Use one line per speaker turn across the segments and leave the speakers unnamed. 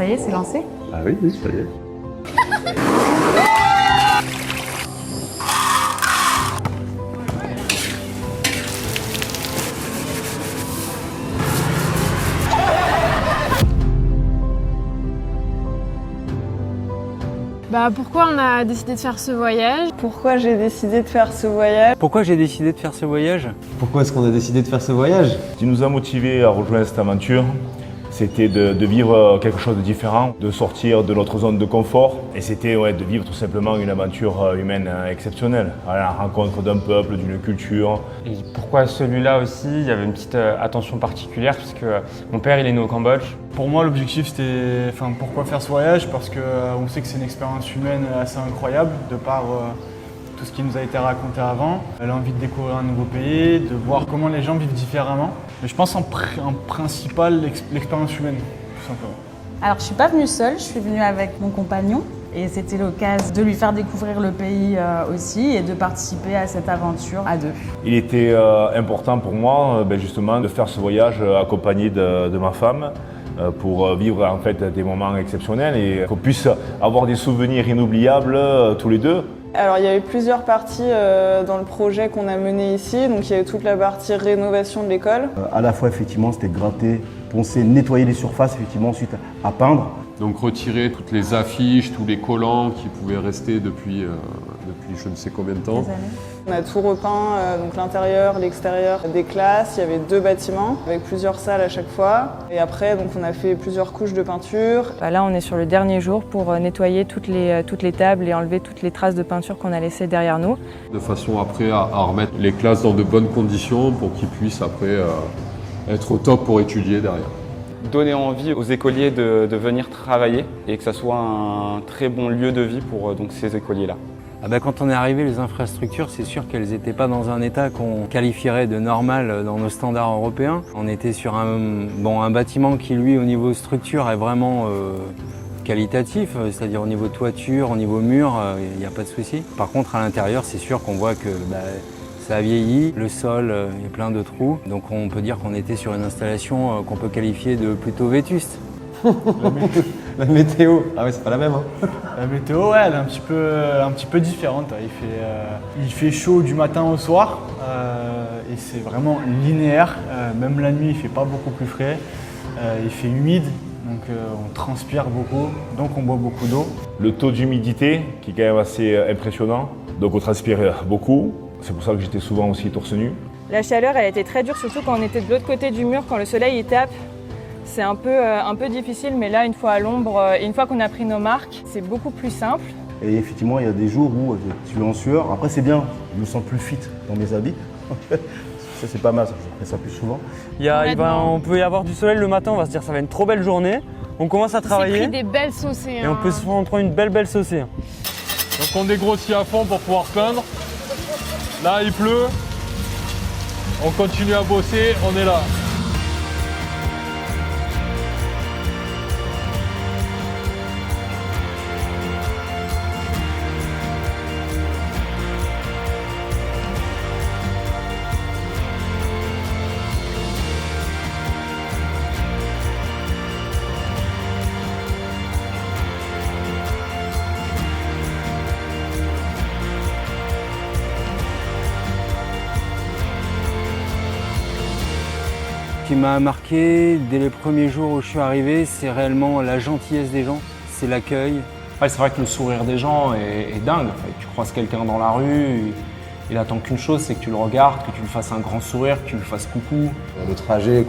Ça y est, c'est lancé?
Ah oui, oui, ça y est.
Pourquoi on a décidé de faire ce voyage?
Pourquoi j'ai décidé de faire ce voyage?
Pourquoi j'ai décidé de faire ce voyage?
Pourquoi est-ce qu'on a décidé de faire ce voyage?
Ce qui nous a motivés à rejoindre cette aventure, c'était de vivre quelque chose de différent, de sortir de notre zone de confort. Et c'était de vivre tout simplement une aventure humaine exceptionnelle, à la rencontre d'un peuple, d'une culture.
Et pourquoi celui-là aussi? Il y avait une petite attention particulière puisque mon père il est né au Cambodge.
Pour moi, l'objectif c'était, pourquoi faire ce voyage? Parce qu'on sait que c'est une expérience humaine assez incroyable de par tout ce qui nous a été raconté avant. Elle a envie de découvrir un nouveau pays, de voir comment les gens vivent différemment. Mais je pense en principal l'expérience humaine, tout simplement.
Alors, je suis pas venue seule, je suis venue avec mon compagnon. Et c'était l'occasion de lui faire découvrir le pays aussi et de participer à cette aventure à deux.
Il était important pour moi justement de faire ce voyage accompagné de ma femme pour vivre en fait des moments exceptionnels et qu'on puisse avoir des souvenirs inoubliables tous les deux.
Alors il y a eu plusieurs parties dans le projet qu'on a mené ici. Donc il y a eu toute la partie rénovation de l'école.
À la fois effectivement c'était gratter, poncer, nettoyer les surfaces effectivement, ensuite à peindre.
Donc retirer toutes les affiches, tous les collants qui pouvaient rester depuis je ne sais combien de temps.
On a tout repeint, donc l'intérieur, l'extérieur des classes. Il y avait 2 bâtiments avec plusieurs salles à chaque fois. Et après, donc, on a fait plusieurs couches de peinture.
Là, on est sur le dernier jour pour nettoyer toutes les tables et enlever toutes les traces de peinture qu'on a laissées derrière nous.
De façon après à remettre les classes dans de bonnes conditions pour qu'ils puissent après être au top pour étudier derrière.
Donner envie aux écoliers de venir travailler et que ça soit un très bon lieu de vie pour donc, ces écoliers-là.
Quand on est arrivé, les infrastructures, c'est sûr qu'elles n'étaient pas dans un état qu'on qualifierait de normal dans nos standards européens. On était sur un bâtiment qui, lui, au niveau structure, est vraiment qualitatif, c'est-à-dire au niveau toiture, au niveau mur, il n'y a pas de souci. Par contre, à l'intérieur, c'est sûr qu'on voit que ça a vieilli, le sol est plein de trous, donc on peut dire qu'on était sur une installation qu'on peut qualifier de plutôt vétuste.
La météo, ah ouais, c'est pas la même.
La météo, ouais, elle est un petit peu différente. Il fait chaud du matin au soir et c'est vraiment linéaire. Même la nuit, il fait pas beaucoup plus frais. Il fait humide, donc on transpire beaucoup, donc on boit beaucoup d'eau.
Le taux d'humidité qui est quand même assez impressionnant, donc on transpire beaucoup. C'est pour ça que j'étais souvent aussi torse nu.
La chaleur, elle était très dure, surtout quand on était de l'autre côté du mur, quand le soleil y tape. C'est un peu difficile, mais là, une fois à l'ombre et une fois qu'on a pris nos marques, c'est beaucoup plus simple.
Et effectivement, il y a des jours où tu es en sueur. Après, c'est bien, je me sens plus fit dans mes habits. Ça, c'est pas mal, je fais ça plus souvent.
On peut y avoir du soleil le matin, on va se dire ça va être une trop belle journée. On commence à travailler.
On s'est pris des belles saucées.
Et on peut se prendre une belle saucée.
Donc on dégrossit à fond pour pouvoir peindre. Là, il pleut. On continue à bosser, on est là.
Ce qui m'a marqué dès les premiers jours où je suis arrivé, c'est réellement la gentillesse des gens, c'est l'accueil.
Ouais, c'est vrai que le sourire des gens est dingue. En fait. Tu croises quelqu'un dans la rue, il attend qu'une chose, c'est que tu le regardes, que tu lui fasses un grand sourire, que tu lui fasses coucou.
Le trajet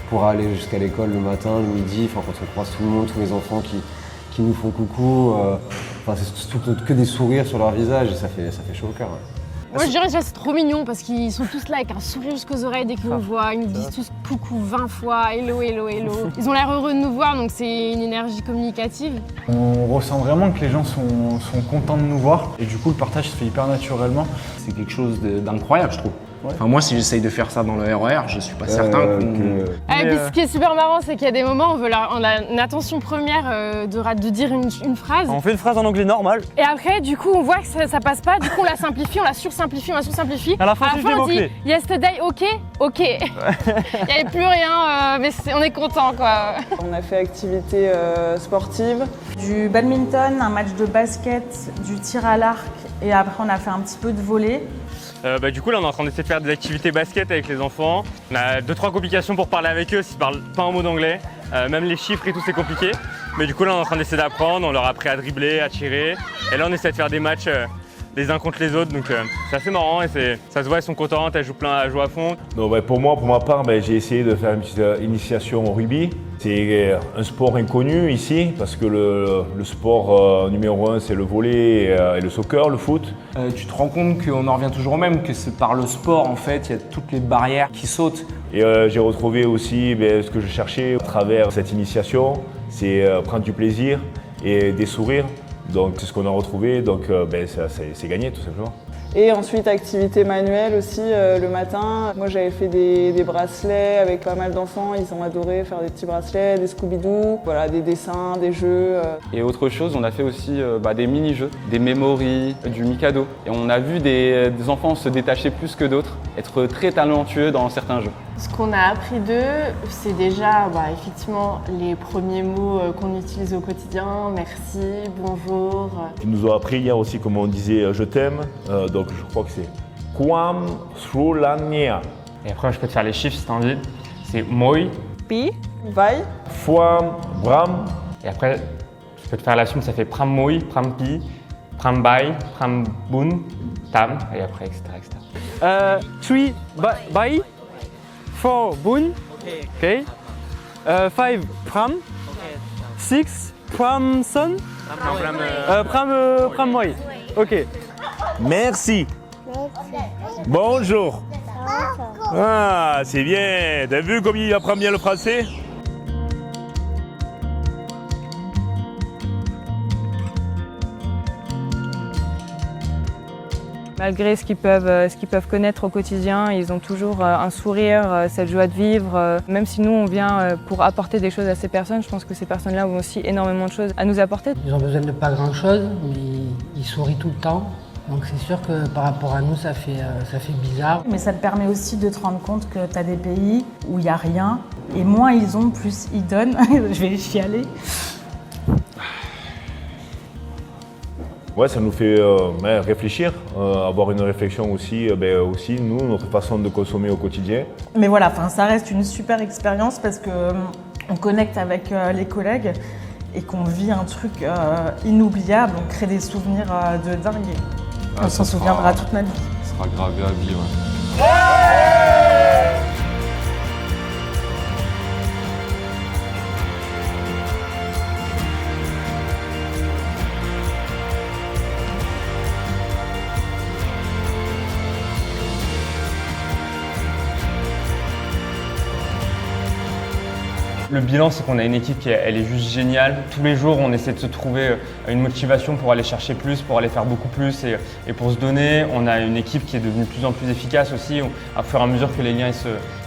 pour aller jusqu'à l'école le matin, le midi, quand on croise tout le monde, tous les enfants qui nous font coucou, c'est que des sourires sur leur visage et ça fait chaud au cœur. Ouais.
Moi je dirais déjà c'est trop mignon parce qu'ils sont tous là avec un sourire jusqu'aux oreilles dès qu'ils nous voient. Ils nous disent tous coucou 20 fois, hello, hello, hello. Ils ont l'air heureux de nous voir donc c'est une énergie communicative.
On ressent vraiment que les gens sont contents de nous voir et du coup le partage se fait hyper naturellement.
C'est quelque chose d'incroyable je trouve. Enfin, moi, si j'essaye de faire ça dans le RER, je suis pas certain qu'on...
Et puis ce qui est super marrant, c'est qu'il y a des moments où on a une attention première de dire une phrase.
On fait une phrase en anglais normal.
Et après, du coup, on voit que ça passe pas, du coup, on la simplifie, on la sursimplifie.
À la fin,
on dit yesterday, ok. Il n'y avait plus rien, mais on est content, quoi.
On a fait activités sportives.
Du badminton, un match de basket, du tir à l'arc et après on a fait un petit peu de volley.
Du coup là on est en train d'essayer de faire des activités basket avec les enfants. On a 2-3 complications pour parler avec eux s'ils parlent pas un mot d'anglais. Même les chiffres et tout c'est compliqué. Mais du coup là on est en train d'essayer d'apprendre, on leur a appris à dribbler, à tirer. Et là on essaie de faire des matchs les uns contre les autres, donc c'est assez marrant et ça se voit, elles sont contentes, elles jouent à fond.
Donc, pour ma part, j'ai essayé de faire une petite initiation au rugby. C'est un sport inconnu ici parce que le sport numéro 1 c'est le volley et le soccer, le foot.
Tu te rends compte qu'on en revient toujours au même, que c'est par le sport en fait, il y a toutes les barrières qui sautent.
Et j'ai retrouvé aussi ce que je cherchais à travers cette initiation, c'est prendre du plaisir et des sourires. Donc c'est ce qu'on a retrouvé, donc c'est gagné tout simplement.
Et ensuite, activité manuelle aussi le matin. Moi, j'avais fait des bracelets avec pas mal d'enfants. Ils ont adoré faire des petits bracelets, des Scooby-Doo, voilà, des dessins, des jeux.
Et autre chose, on a fait aussi des mini-jeux, des memories, du Mikado. Et on a vu des enfants se détacher plus que d'autres, être très talentueux dans certains jeux.
Ce qu'on a appris d'eux, c'est déjà effectivement les premiers mots qu'on utilise au quotidien, merci, bonjour.
Ils nous ont appris hier aussi comment on disait je t'aime, donc je crois que c'est Kwam Srulania.
Et après je peux te faire les chiffres si t'as envie. C'est moi,
pi, vai,
Fwam, Bram.
Et après je peux te faire la suite, ça fait pram moi, pram pi, pram bai, pram bun, tam, et après etc.
3 bye. 4 boon, okay. 5 pram, 6 pram son, pram moi. Ok.
Merci. Bonjour. Ah, c'est bien. T'as vu comme il apprend bien le français?
Malgré ce qu'ils peuvent connaître au quotidien, ils ont toujours un sourire, cette joie de vivre. Même si nous, on vient pour apporter des choses à ces personnes, je pense que ces personnes-là ont aussi énormément de choses à nous apporter.
Ils ont besoin de pas grand-chose, mais ils sourient tout le temps. Donc c'est sûr que par rapport à nous, ça fait bizarre.
Mais ça te permet aussi de te rendre compte que tu as des pays où il n'y a rien. Et moins ils ont, plus ils donnent. Je vais chialer.
Ouais, ça nous fait réfléchir, avoir une réflexion aussi, aussi, nous, notre façon de consommer au quotidien.
Mais voilà, ça reste une super expérience parce qu'on connecte avec les collègues et qu'on vit un truc inoubliable, on crée des souvenirs de dingue. On s'en souviendra toute notre vie.
Ça sera gravé à vie, ouais.
Le bilan, c'est qu'on a une équipe elle est juste géniale. Tous les jours, on essaie de se trouver une motivation pour aller chercher plus, pour aller faire beaucoup plus et pour se donner. On a une équipe qui est devenue de plus en plus efficace aussi, à fur et à mesure que les liens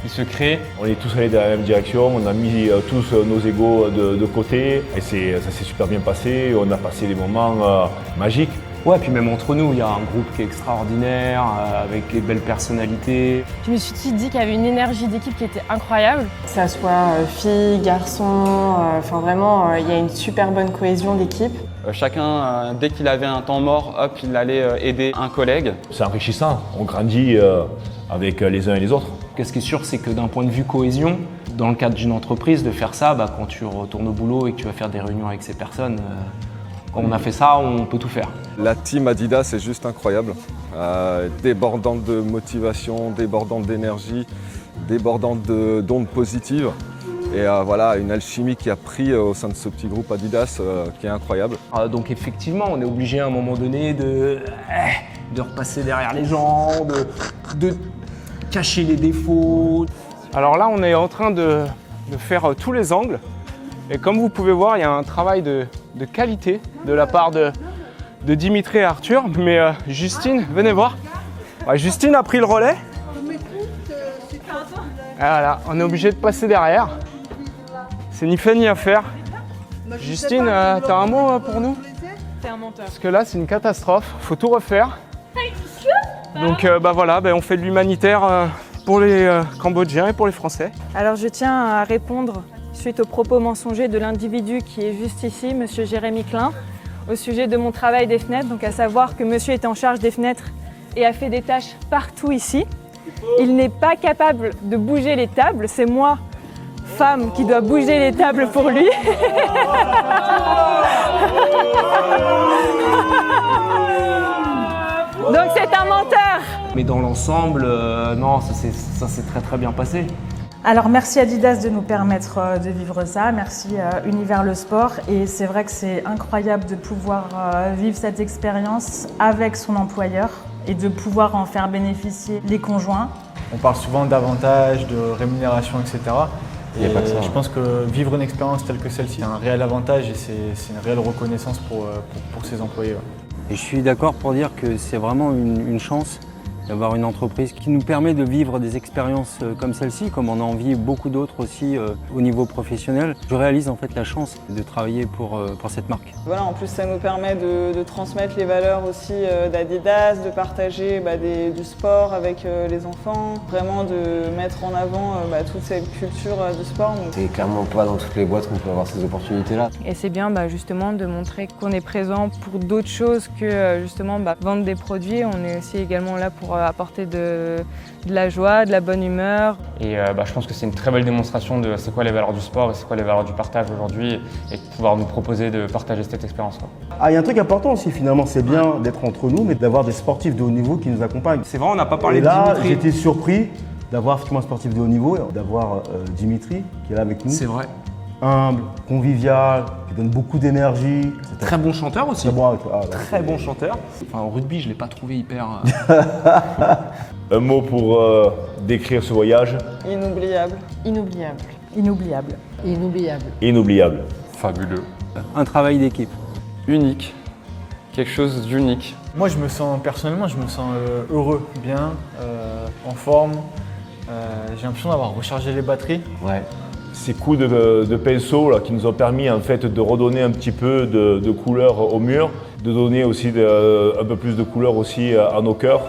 ils se créent.
On est tous allés dans la même direction, on a mis tous nos égos de côté et ça s'est super bien passé. On a passé des moments magiques.
Ouais, puis même entre nous, il y a un groupe qui est extraordinaire, avec des belles personnalités.
Je me suis dit qu'il y avait une énergie d'équipe qui était incroyable.
Que ça soit filles, garçons, vraiment, il y a une super bonne cohésion d'équipe.
Chacun, dès qu'il avait un temps mort, hop, il allait aider un collègue.
C'est enrichissant, on grandit avec les uns et les autres.
Ce qui est sûr, c'est que d'un point de vue cohésion, dans le cadre d'une entreprise, de faire ça, quand tu retournes au boulot et que tu vas faire des réunions avec ces personnes, quand on a fait ça, on peut tout faire.
La team Adidas est juste incroyable, débordante de motivation, débordante d'énergie, débordante d'ondes positives. Et voilà, une alchimie qui a pris au sein de ce petit groupe Adidas qui est incroyable.
Donc effectivement, on est obligé à un moment donné de repasser derrière les gens, de cacher les défauts.
Alors là, on est en train de faire tous les angles. Et comme vous pouvez voir, il y a un travail de qualité de la part de Dimitri et Arthur. Mais Justine, venez voir. Justine a pris le relais. Voilà, on est obligé de passer derrière. C'est ni fait ni à faire. Justine, t'as un mot pour nous?
C'est un menteur.
Parce que là, c'est une catastrophe, faut tout refaire. Donc voilà, on fait de l'humanitaire pour les Cambodgiens et pour les Français.
Alors je tiens à répondre suite aux propos mensongers de l'individu qui est juste ici, monsieur Jérémy Klein, au sujet de mon travail des fenêtres, donc à savoir que monsieur est en charge des fenêtres et a fait des tâches partout ici. Il n'est pas capable de bouger les tables, c'est moi, femme, qui dois bouger les tables pour lui. Donc c'est un menteur.
Mais dans l'ensemble, non, ça s'est très très bien passé.
Alors merci Adidas de nous permettre de vivre ça, merci Univers le Sport, et c'est vrai que c'est incroyable de pouvoir vivre cette expérience avec son employeur et de pouvoir en faire bénéficier les conjoints.
On parle souvent d'avantages, de rémunération, etc.
Il y a pas que ça,
je pense que vivre une expérience telle que celle-ci, c'est un réel avantage et c'est une réelle reconnaissance pour ses employés.
Et je suis d'accord pour dire que c'est vraiment une chance d'avoir une entreprise qui nous permet de vivre des expériences comme celle-ci, comme on en vit beaucoup d'autres aussi au niveau professionnel. Je réalise en fait la chance de travailler pour cette marque.
Voilà, en plus ça nous permet de transmettre les valeurs aussi d'Adidas, de partager du sport avec les enfants, vraiment de mettre en avant toute cette culture du sport.
C'est clairement pas dans toutes les boîtes qu'on peut avoir ces opportunités-là.
Et c'est bien justement de montrer qu'on est présent pour d'autres choses que justement vendre des produits. On est aussi également là pour apporter de la joie, de la bonne humeur.
Et je pense que c'est une très belle démonstration de c'est quoi les valeurs du sport et c'est quoi les valeurs du partage aujourd'hui et de pouvoir nous proposer de partager cette expérience.
Il y a un truc important aussi finalement, c'est bien d'être entre nous, mais d'avoir des sportifs de haut niveau qui nous accompagnent.
C'est vrai, on n'a pas parlé de
Dimitri.
Dimitri.
J'étais surpris d'avoir effectivement un sportif de haut niveau, d'avoir Dimitri qui est là avec nous.
C'est vrai.
Humble, convivial, qui donne beaucoup d'énergie.
Très bon chanteur aussi.
Très bon chanteur.
Enfin, au rugby, je ne l'ai pas trouvé hyper...
Un mot pour décrire ce voyage?
Inoubliable.
Inoubliable.
Inoubliable.
Inoubliable.
Fabuleux.
Un travail d'équipe.
Unique. Quelque chose d'unique.
Moi personnellement, je me sens heureux, bien, en forme. J'ai l'impression d'avoir rechargé les batteries.
Ouais.
Ces coups de pinceau là, qui nous ont permis en fait de redonner un petit peu de couleur au mur, de donner aussi un peu plus de couleur aussi à nos cœurs.